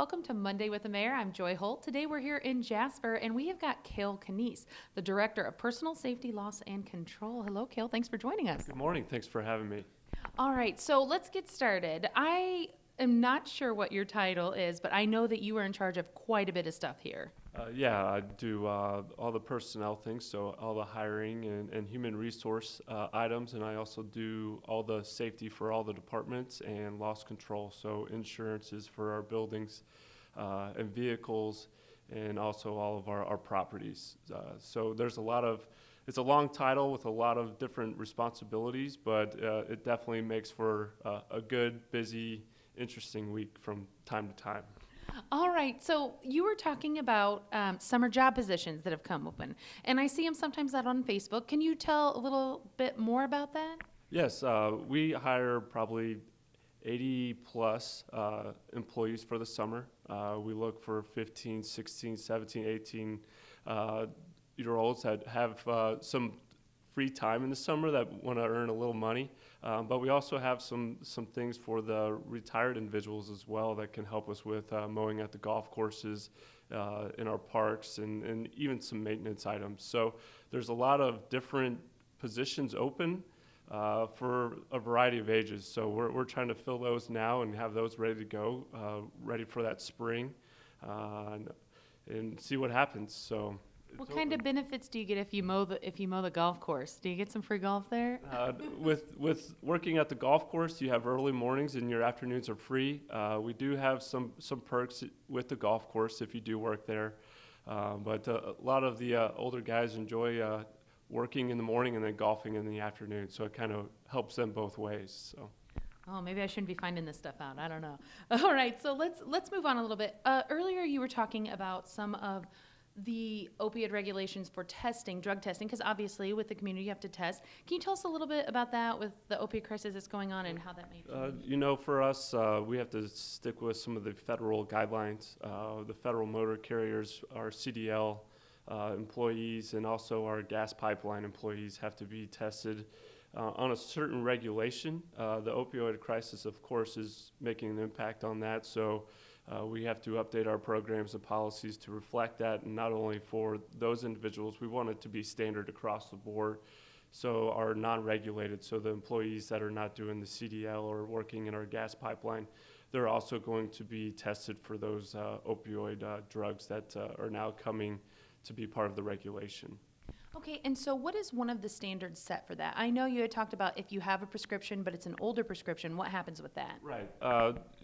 welcome to Monday with the Mayor. I'm Joy Holt. Today we're here in Jasper, and we have got Cale Knies, the Director of Personal Safety, Loss, and Control. Hello, Cale. Thanks for joining us. Good morning. Thanks for having me. All right, so let's get started. I am not sure what your title is, but I know that you are in charge of quite a bit of stuff here. Yeah, I do all the personnel things, so all the hiring and human resource items, and I also do all the safety for all the departments and loss control, so insurances for our buildings and vehicles, and also all of our properties. So there's it's a long title with a lot of different responsibilities, but it definitely makes for a good, busy, interesting week from time to time. All right, so you were talking about summer job positions that have come open, and I see them sometimes out on Facebook. Can you tell a little bit more about that? Yes, we hire probably 80 plus employees for the summer. We look for 15, 16, 17, 18 year olds that have some free time in the summer that want to earn a little money. But we also have some things for the retired individuals as well that can help us with mowing at the golf courses, in our parks, and even some maintenance items. So there's a lot of different positions open for a variety of ages. So we're trying to fill those now and have those ready to go, ready for that spring, and see what happens. So. What kind of benefits do you get if you mow the golf course? Do you get some free golf there? With working at the golf course, you have early mornings and your afternoons are free. We do have some perks with the golf course if you do work there, but a lot of the older guys enjoy working in the morning and then golfing in the afternoon. So it kind of helps them both ways. So. Oh, maybe I shouldn't be finding this stuff out. I don't know. All right, so let's move on a little bit. Earlier, you were talking about some of the opioid regulations for testing, drug testing, because obviously with the community you have to test. Can you tell us a little bit about that with the opioid crisis that's going on and how that may change? For us, we have to stick with some of the federal guidelines. The federal motor carriers, our CDL employees, and also our gas pipeline employees have to be tested on a certain regulation. The opioid crisis, of course, is making an impact on that. So we have to update our programs and policies to reflect that, and not only for those individuals, we want it to be standard across the board. So our non-regulated, so the employees that are not doing the CDL or working in our gas pipeline, they're also going to be tested for those opioid drugs that are now coming to be part of the regulation. Okay, and so what is one of the standards set for that? I know you had talked about if you have a prescription, but it's an older prescription, what happens with that? Right.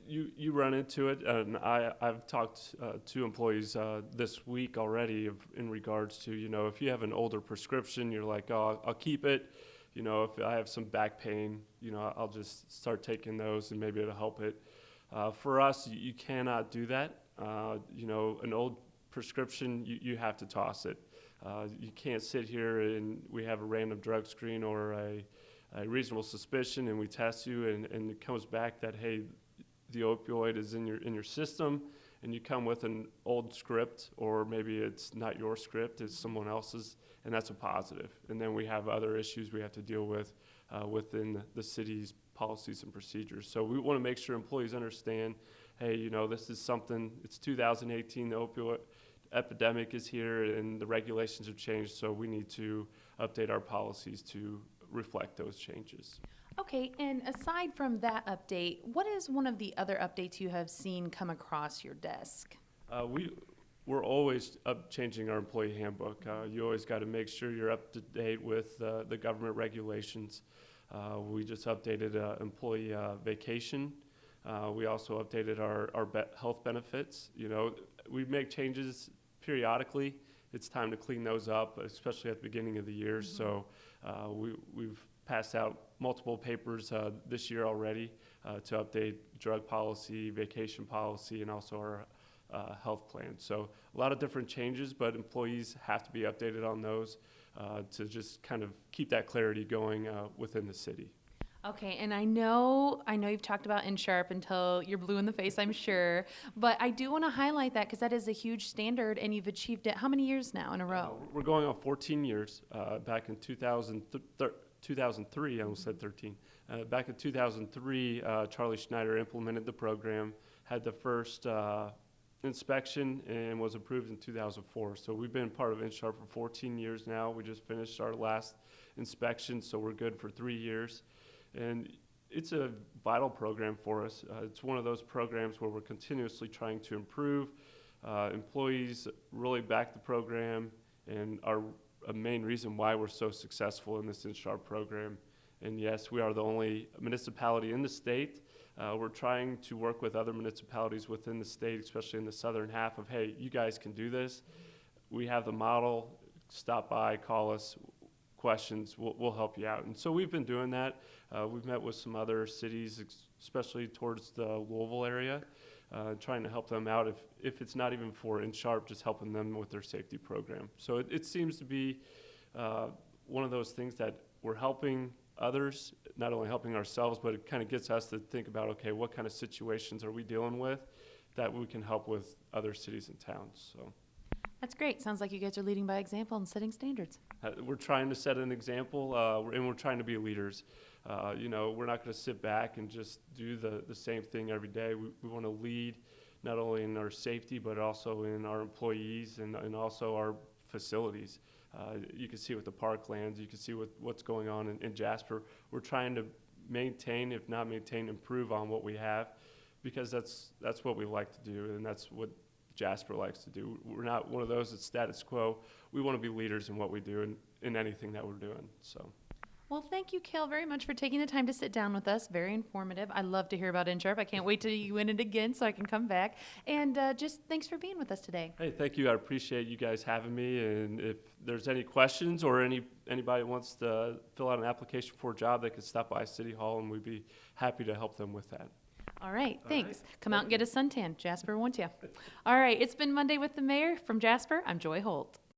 You run into it, and I've talked to employees this week already in regards to, if you have an older prescription, you're like, oh, I'll keep it. If I have some back pain, I'll just start taking those and maybe it'll help it. For us, you cannot do that. An old prescription, you have to toss it. You can't sit here and we have a random drug screen or a reasonable suspicion and we test you and it comes back that, hey, the opioid is in your system, and you come with an old script, or maybe it's not your script, it's someone else's, and that's a positive. And then we have other issues we have to deal with within the city's policies and procedures. So we want to make sure employees understand, hey, this is something, it's 2018, the opioid epidemic is here and the regulations have changed, so we need to update our policies to reflect those changes. Okay, and aside from that update, what is one of the other updates you have seen come across your desk? We're always changing our employee handbook. You always got to make sure you're up to date with the government regulations. We just updated employee vacation. We also updated our health benefits. We make changes periodically. It's time to clean those up, especially at the beginning of the year. Mm-hmm. So we've passed out multiple papers this year already to update drug policy, vacation policy, and also our health plan. So a lot of different changes, but employees have to be updated on those to just kind of keep that clarity going within the city. Okay, and I know you've talked about InSharp until you're blue in the face, I'm sure, but I do want to highlight that because that is a huge standard, and you've achieved it how many years now in a row? We're going on 14 years. Back in 2003, I almost said 13. Back in 2003, Charlie Schneider implemented the program, had the first inspection and was approved in 2004. So we've been part of InSharp for 14 years now. We just finished our last inspection, so we're good for 3 years. And it's a vital program for us. It's one of those programs where we're continuously trying to improve. Employees really back the program and are a main reason why we're so successful in this InSharp program. And yes, we are the only municipality in the state. We're trying to work with other municipalities within the state, especially in the southern half, of, hey, you guys can do this. We have the model. Stop by, call us, questions, we'll help you out. And so we've been doing that. We've met with some other cities, especially towards the Louisville area, trying to help them out. If it's not even for InSharp, just helping them with their safety program. So it seems to be one of those things that we're helping others, not only helping ourselves, but it kind of gets us to think about, okay, what kind of situations are we dealing with that we can help with other cities and towns. So That's great. Sounds like you guys are leading by example and setting standards. we're trying to set an example, and we're trying to be leaders. We're not going to sit back and just do the same thing every day. We want to lead not only in our safety, but also in our employees and also our facilities. You can see with the parklands, you can see with what's going on in Jasper. We're trying to maintain, if not maintain, improve on what we have, because that's what we like to do, and that's what Jasper likes to do. We're not one of those that's status quo. We want to be leaders in what we do and in anything that we're doing. So. Well, thank you, Cale, very much for taking the time to sit down with us. Very informative. I love to hear about InSharp. I can't wait till you win it again so I can come back. And just thanks for being with us today. Hey, thank you. I appreciate you guys having me. And if there's any questions or anybody wants to fill out an application for a job, they can stop by City Hall, and we'd be happy to help them with that. All right, All thanks. right. Come out and get a suntan. Jasper wants you. All right, it's been Monday with the Mayor. From Jasper, I'm Joy Holt.